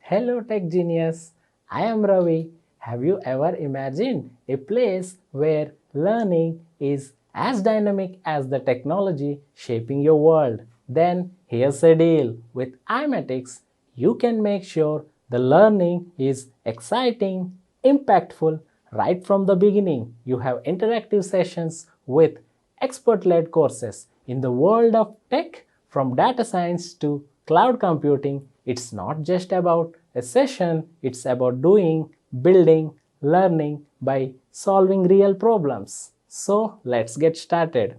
Hello Tech Genius, I am Ravi. Have you ever imagined a place where learning is as dynamic as the technology shaping your world? Then here's a deal. With iMatix, you can make sure the learning is exciting, impactful right from the beginning. You have interactive sessions with expert-led courses. In the world of tech, from data science to cloud computing, it's not just about a session, it's about doing, building, learning by solving real problems. So let's get started.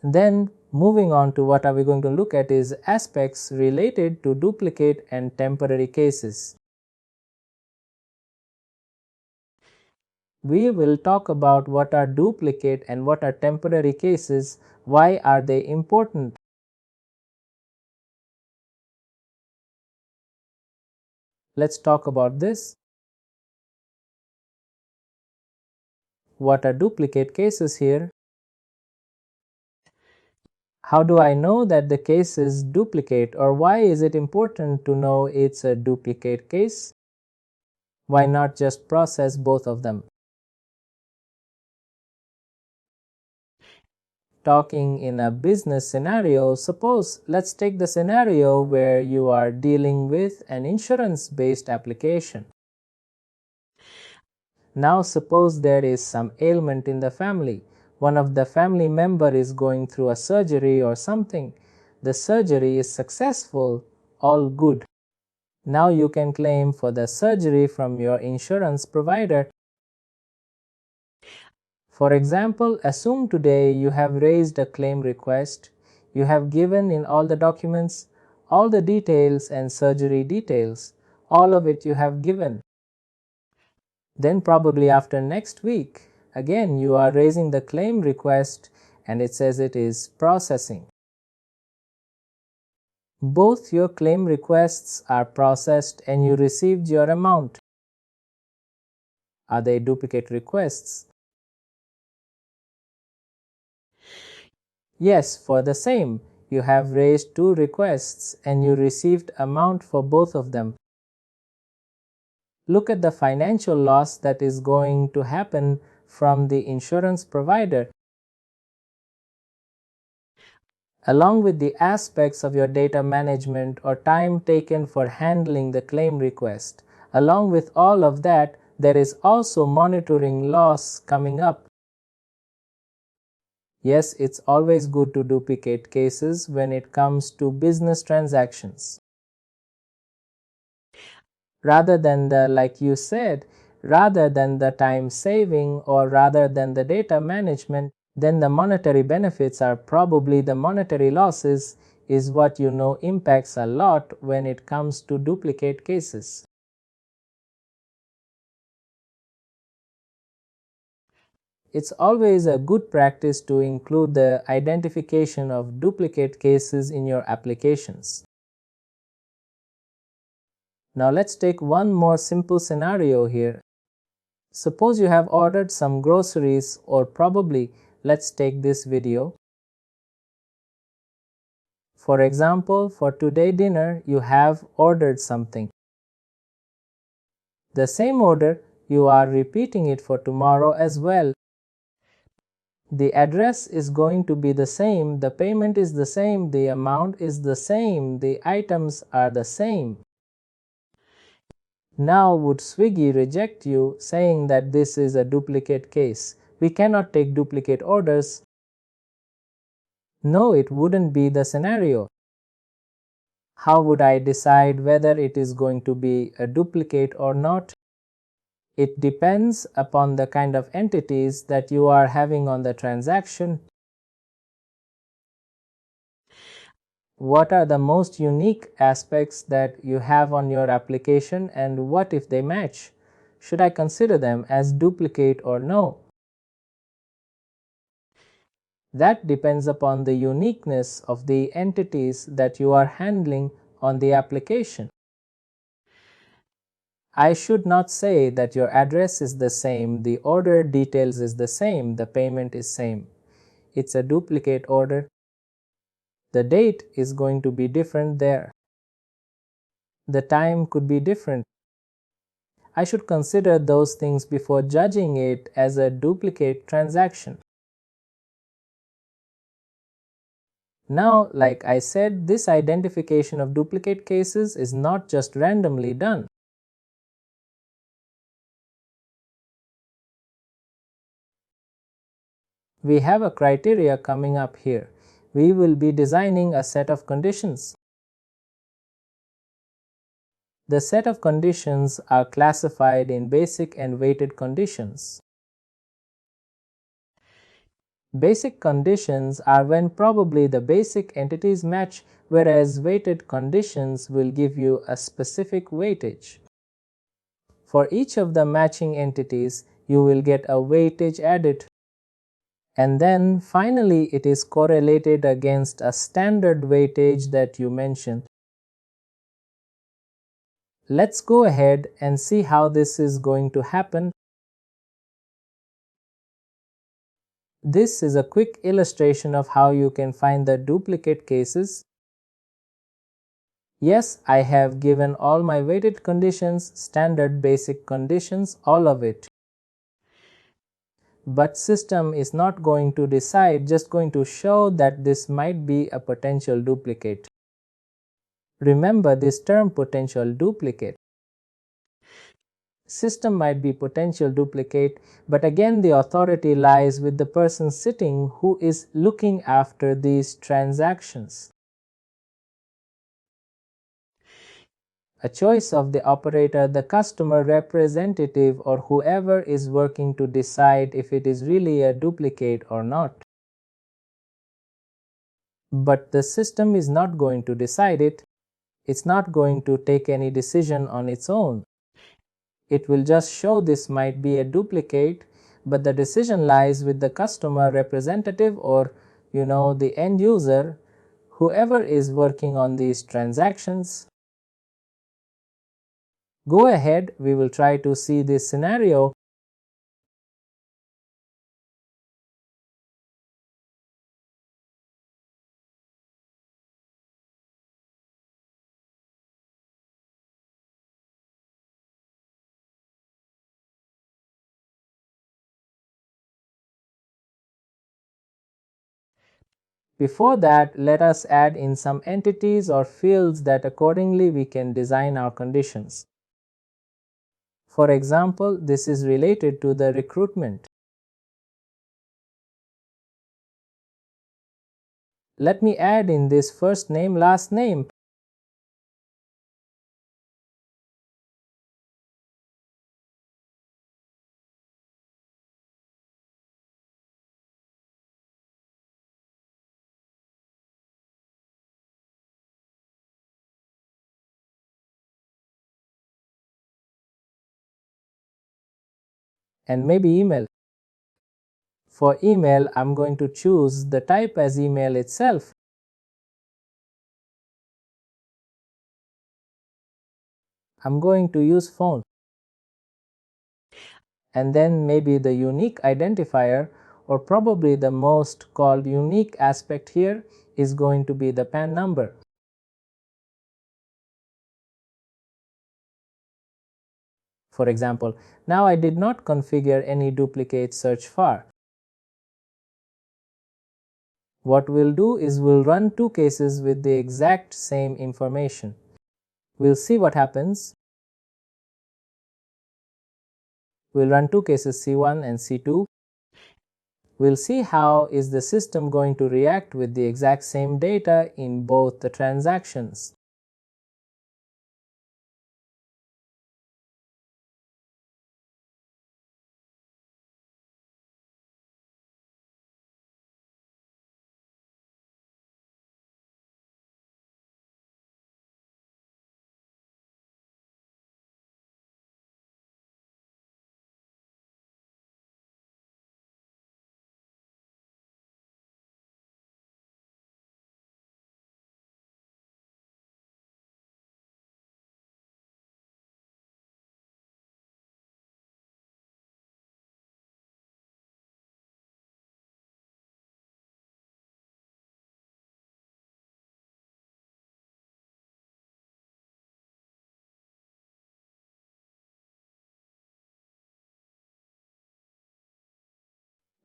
Then moving on to what are we going to look at is aspects related to duplicate and temporary cases. We will talk about what are duplicate and what are temporary cases, why are they important. Let's talk about this. What are duplicate cases here? How do I know that the case is duplicate, or why is it important to know it's a duplicate case? Why not just process both of them? Talking in a business scenario, suppose let's take the scenario where you are dealing with an insurance-based application. Now suppose there is some ailment in the family. One of the family member is going through a surgery or something. The surgery is successful, all good. Now you can claim for the surgery from your insurance provider. For example, assume today you have raised a claim request. You have given in all the documents, all the details and surgery details. All of it you have given. Then probably after next week, again you are raising the claim request and it says it is processing. Both your claim requests are processed and you received your amount. Are they duplicate requests? Yes, for the same. You have raised two requests and you received amount for both of them. Look at the financial loss that is going to happen from the insurance provider, along with the aspects of your data management or time taken for handling the claim request. Along with all of that, there is also monitoring loss coming up. Yes, it's always good to duplicate cases when it comes to business transactions. Rather than like you said, rather than the time saving or rather than the data management, then the monetary benefits are probably the monetary losses is what you know impacts a lot when it comes to duplicate cases. It's always a good practice to include the identification of duplicate cases in your applications. Now let's take one more simple scenario here. Suppose you have ordered some groceries, or probably let's take this video. For example, for today dinner you have ordered something. The same order, you are repeating it for tomorrow as well. The address is going to be the same, the payment is the same, the amount is the same, the items are the same. Now would Swiggy reject you saying that this is a duplicate case? We cannot take duplicate orders. No, it wouldn't be the scenario. How would I decide whether it is going to be a duplicate or not? It depends upon the kind of entities that you are having on the transaction. What are the most unique aspects that you have on your application, and what if they match? Should I consider them as duplicate or no? That depends upon the uniqueness of the entities that you are handling on the application. I should not say that your address is the same, the order details is the same, the payment is same. It's a duplicate order. The date is going to be different there. The time could be different. I should consider those things before judging it as a duplicate transaction. Now, like I said, this identification of duplicate cases is not just randomly done. We have a criteria coming up here. We will be designing a set of conditions. The set of conditions are classified in basic and weighted conditions. Basic conditions are when probably the basic entities match, whereas weighted conditions will give you a specific weightage. For each of the matching entities, you will get a weightage added. And then finally, it is correlated against a standard weightage that you mentioned. Let's go ahead and see how this is going to happen. This is a quick illustration of how you can find the duplicate cases. Yes, I have given all my weighted conditions, standard basic conditions, all of it. But system is not going to decide, just going to show that this might be a potential duplicate. Remember this term potential duplicate. System might be potential duplicate, but again the authority lies with the person sitting who is looking after these transactions. A choice of the operator, the customer representative, or whoever is working to decide if it is really a duplicate or not. But the system is not going to decide it. It's not going to take any decision on its own. It will just show this might be a duplicate, but the decision lies with the customer representative, or the end user, whoever is working on these transactions. Go ahead, we will try to see this scenario. Before that, let us add in some entities or fields that accordingly we can design our conditions. For example, this is related to the recruitment. Let me add in this first name, last name. And maybe email. For email, I'm going to choose the type as email itself. I'm going to use phone. And then maybe the unique identifier, or probably the most called unique aspect here, is going to be the PAN number. For example, now I did not configure any duplicate search far. What we'll do is we'll run two cases with the exact same information. We'll see what happens. We'll run two cases, C1 and C2. We'll see how is the system going to react with the exact same data in both the transactions.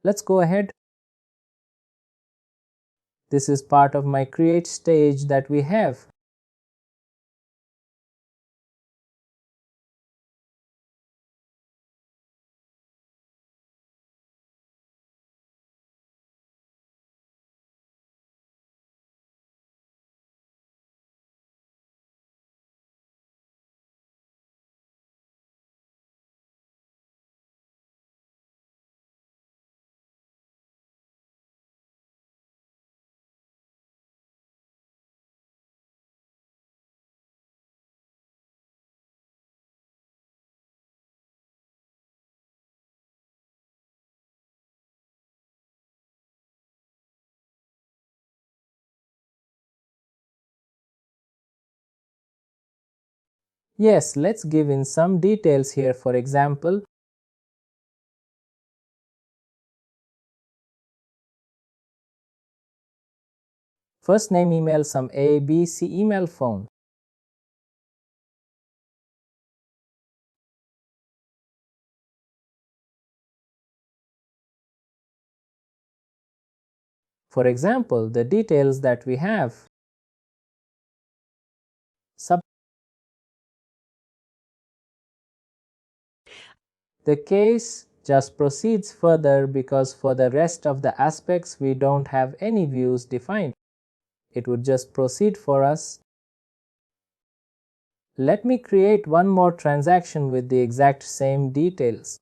Let's go ahead. This is part of my create stage that we have. Yes, let's give in some details here. For example, first name email some A, B, C email phone. For example, the details that we have. The case just proceeds further because for the rest of the aspects we don't have any views defined. It would just proceed for us. Let me create one more transaction with the exact same details.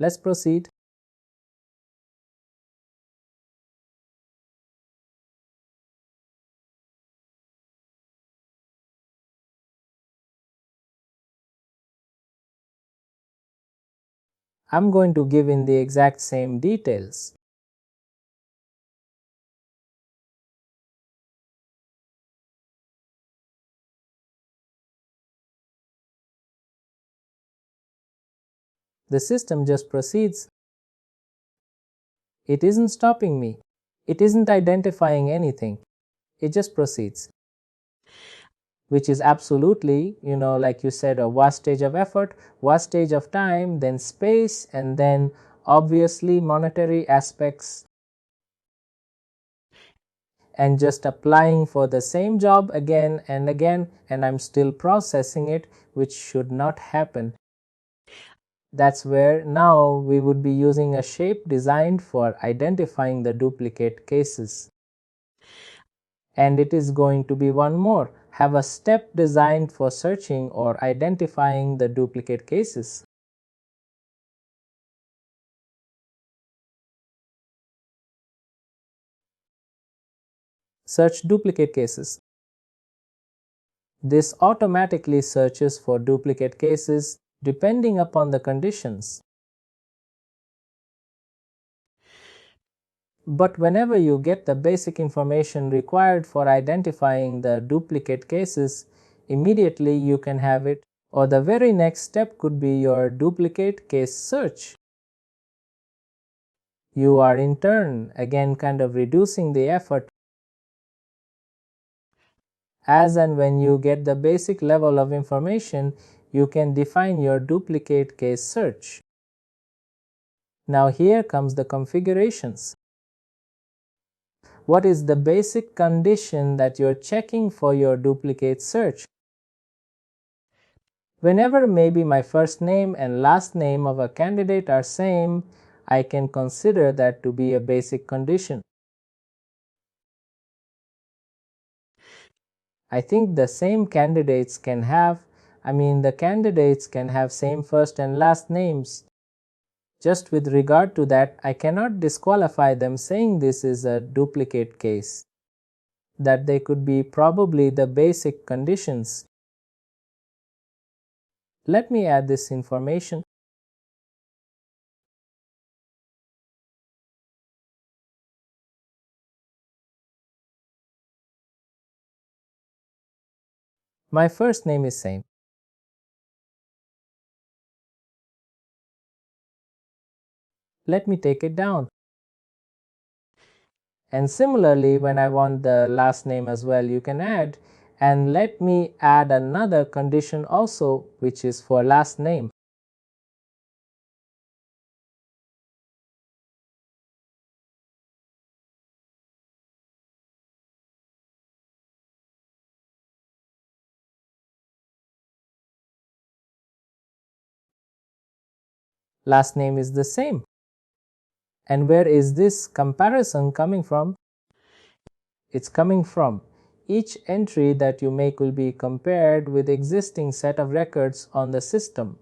Let's proceed. I'm going to give in the exact same details. The system just proceeds. It isn't stopping me. It isn't identifying anything. It just proceeds. Which is absolutely, like you said, a wastage of effort, wastage of time, then space, and then obviously monetary aspects, and just applying for the same job again and again, and I'm still processing it, which should not happen. That's where now we would be using a shape designed for identifying the duplicate cases. And it is going to be one more. Have a step designed for searching or identifying the duplicate cases. Search duplicate cases. This automatically searches for duplicate cases depending upon the conditions. But whenever you get the basic information required for identifying the duplicate cases, immediately you can have it, or the very next step could be your duplicate case search. You are in turn again kind of reducing the effort as and when you get the basic level of information, you can define your duplicate case search. Now here comes the configurations. What is the basic condition that you're checking for your duplicate search? Whenever maybe my first name and last name of a candidate are same, I can consider that to be a basic condition. I think the same candidates can have, the candidates can have same first and last names. Just with regard to that, I cannot disqualify them saying this is a duplicate case, that they could be probably the basic conditions. Let me add this information. My first name is same. Let me take it down. And similarly, when I want the last name as well, you can add. And let me add another condition also, which is for last name. Last name is the same. And where is this comparison coming from? It's coming from each entry that you make will be compared with existing set of records on the system.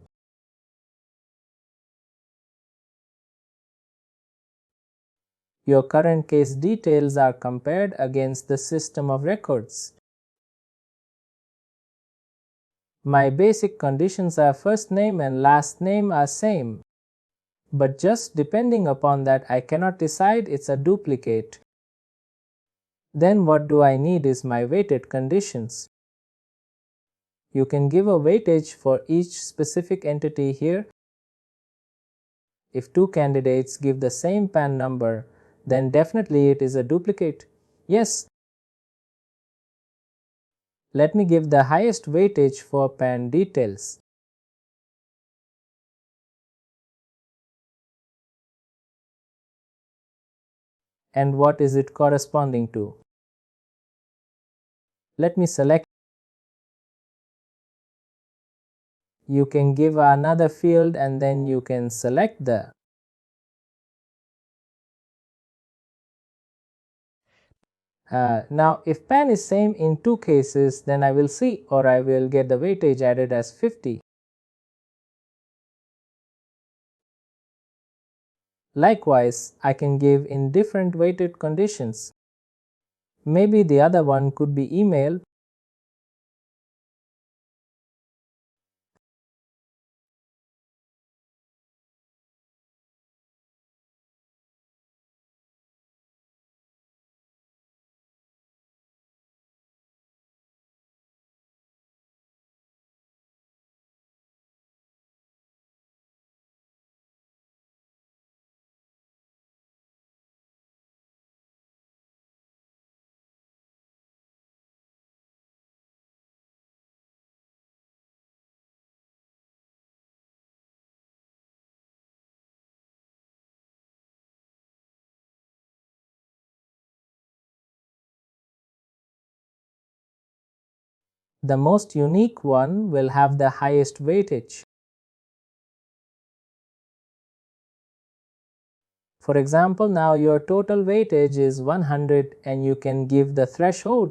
Your current case details are compared against the system of records. My basic conditions are first name and last name are same. But just depending upon that, I cannot decide it's a duplicate. Then what do I need is my weighted conditions. You can give a weightage for each specific entity here. If two candidates give the same PAN number, then definitely it is a duplicate. Yes. Let me give the highest weightage for PAN details. And what is it corresponding to? Let me select. You can give another field and then you can select the. Now if PAN is same in two cases, then I will see, or I will get the weightage added as 50. Likewise, I can give in different weighted conditions. Maybe the other one could be email. The most unique one will have the highest weightage. For example, now your total weightage is 100 and you can give the threshold.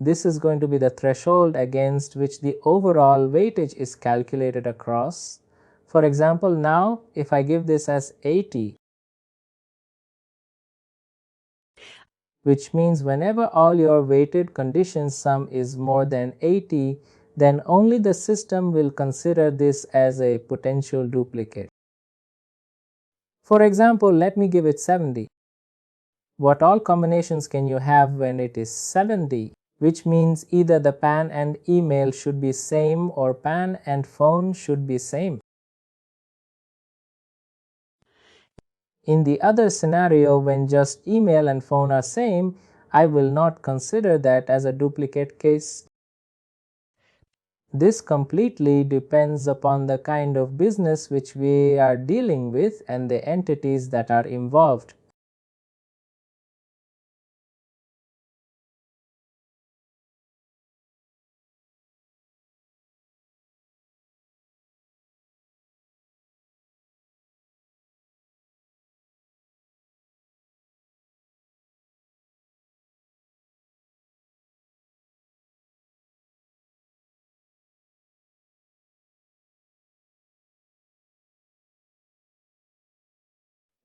This is going to be the threshold against which the overall weightage is calculated across. For example, now if I give this as 80, which means whenever all your weighted conditions sum is more than 80, then only the system will consider this as a potential duplicate. For example, let me give it 70. What all combinations can you have when it is 70? Which means either the PAN and email should be same or PAN and phone should be same. In the other scenario, when just email and phone are same, I will not consider that as a duplicate case. This completely depends upon the kind of business which we are dealing with and the entities that are involved.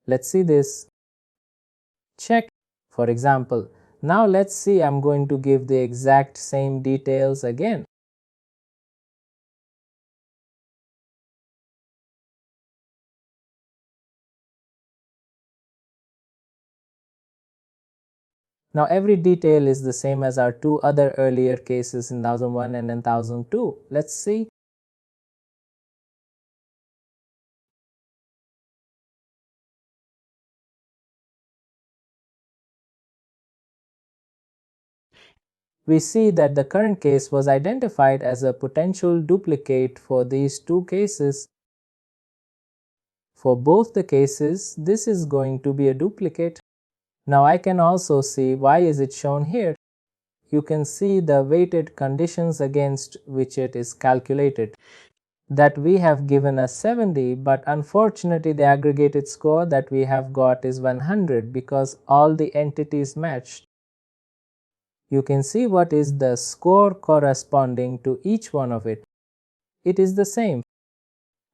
Let's see this. Check. For example, now let's see, I'm going to give the exact same details again. Now every detail is the same as our two other earlier cases in 1001 and in 1002. Let's see. We see that the current case was identified as a potential duplicate for these two cases. For both the cases, this is going to be a duplicate. Now I can also see why is it shown here. You can see the weighted conditions against which it is calculated. That we have given a 70, but unfortunately the aggregated score that we have got is 100 because all the entities matched. You can see what is the score corresponding to each one of it. It is the same.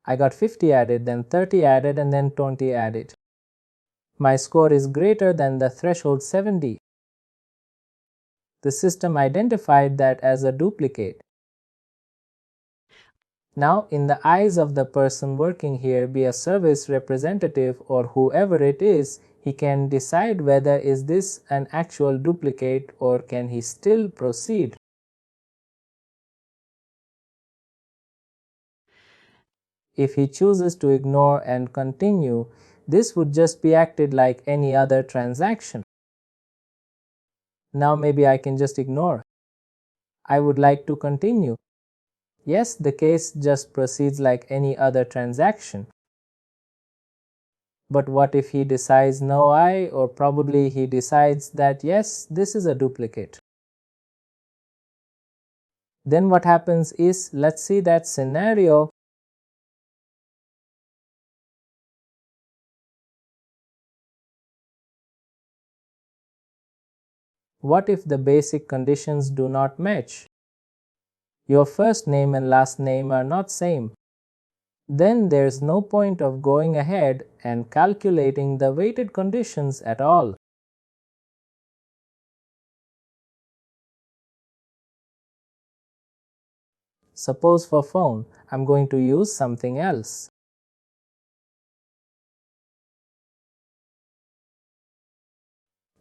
I got 50 added, then 30 added, and then 20 added. My score is greater than the threshold 70. The system identified that as a duplicate. Now, in the eyes of the person working here, be a service representative or whoever it is, he can decide whether is this an actual duplicate or can he still proceed. If he chooses to ignore and continue, this would just be acted like any other transaction. Now maybe I can just ignore. I would like to continue. Yes, the case just proceeds like any other transaction. But what if he decides no or probably he decides that yes, this is a duplicate. Then what happens is, let's see that scenario. What if the basic conditions do not match? Your first name and last name are not same. Then there's no point of going ahead and calculating the weighted conditions at all. Suppose for phone, I'm going to use something else.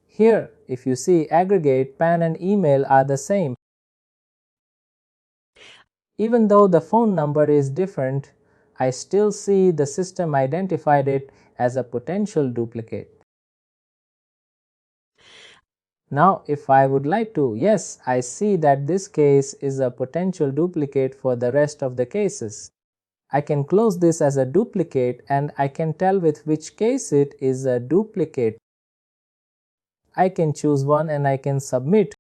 Here, if you see aggregate, PAN and email are the same. Even though the phone number is different, I still see the system identified it as a potential duplicate. Now, if I would like to, yes, I see that this case is a potential duplicate for the rest of the cases. I can close this as a duplicate and I can tell with which case it is a duplicate. I can choose one and I can submit.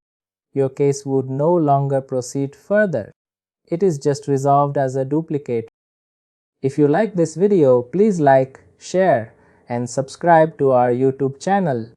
Your case would no longer proceed further. It is just resolved as a duplicate. If you like this video, please like, share, and subscribe to our YouTube channel.